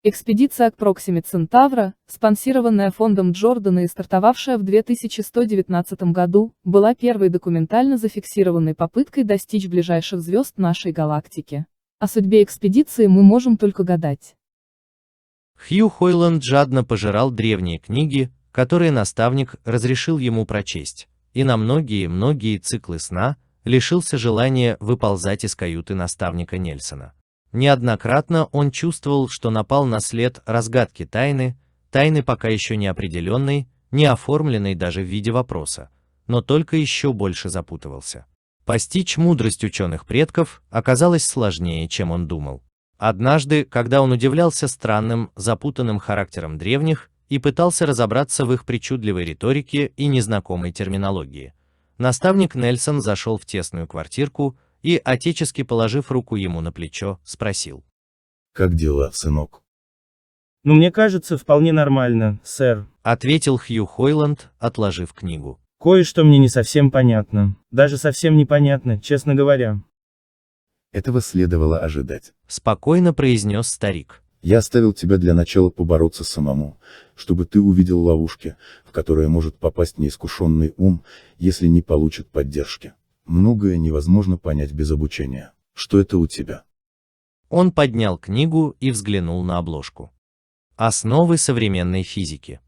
Экспедиция к Проксиме Центавра, спонсированная фондом Джордана и стартовавшая в 2119 году, была первой документально зафиксированной попыткой достичь ближайших звезд нашей галактики. О судьбе экспедиции мы можем только гадать. Хью Хойланд жадно пожирал древние книги, которые наставник разрешил ему прочесть, и на многие циклы сна лишился желания выползать из каюты наставника Нельсона. Неоднократно он чувствовал, что напал на след разгадки тайны пока еще не определенной, не оформленной даже в виде вопроса, но только еще больше запутывался. Постичь мудрость ученых предков оказалось сложнее, чем он думал. Однажды, когда он удивлялся странным, запутанным характером древних и пытался разобраться в их причудливой риторике и незнакомой терминологии, наставник Нельсон зашел в тесную квартирку и, отечески положив руку ему на плечо, спросил: «Как дела, сынок?» «Ну, мне кажется, вполне нормально, сэр», — ответил Хью Хойланд, отложив книгу. «Кое-что мне не совсем понятно. Даже совсем непонятно, честно говоря». Этого следовало ожидать. Спокойно произнес старик. Я оставил тебя для начала побороться самому, чтобы ты увидел ловушки, в которые может попасть неискушенный ум, если не получит поддержки. Многое невозможно понять без обучения. Что это у тебя?» Он поднял книгу и взглянул на обложку. Основы современной физики.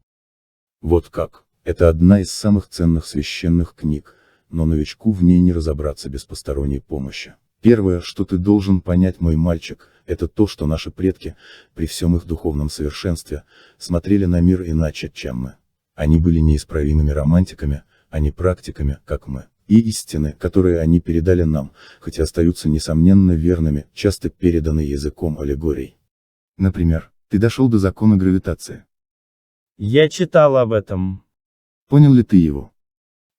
Вот как. Это одна из самых ценных священных книг, но новичку в ней не разобраться без посторонней помощи. Первое, что ты должен понять, мой мальчик, это то, что наши предки, при всем их духовном совершенстве, смотрели на мир иначе, чем мы. Они были неисправимыми романтиками, а не практиками, как мы. И истины, которые они передали нам, хоть и остаются несомненно верными, часто переданы языком аллегорий. Например, ты дошел до закона гравитации. Я читал об этом. Понял ли ты его?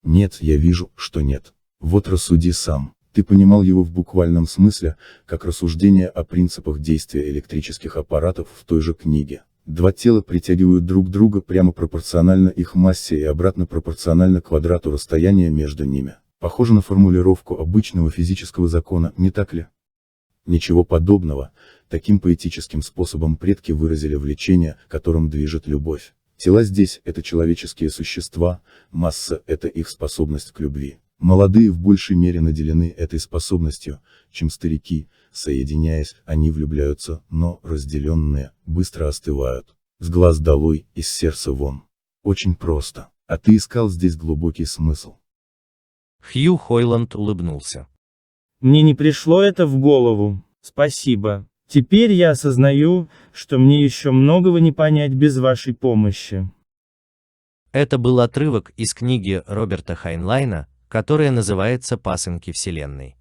Нет, я вижу, что нет. Вот рассуди сам. Ты понимал его в буквальном смысле, как рассуждение о принципах действия электрических аппаратов в той же книге. Два тела притягивают друг друга прямо пропорционально их массе и обратно пропорционально квадрату расстояния между ними. Похоже на формулировку обычного физического закона, не так ли? Ничего подобного. Таким поэтическим способом предки выразили влечение, которым движет любовь. Тела здесь – это человеческие существа, масса – это их способность к любви. Молодые в большей мере наделены этой способностью, чем старики. Соединяясь, они влюбляются, но, разделенные, быстро остывают. С глаз долой, из сердца вон. Очень просто. А ты искал здесь глубокий смысл. Хью Хойланд улыбнулся. Мне не пришло это в голову. Спасибо. Теперь я осознаю, что мне еще многого не понять без вашей помощи. Это был отрывок из книги Роберта Хайнлайна, которая называется «Пасынки Вселенной».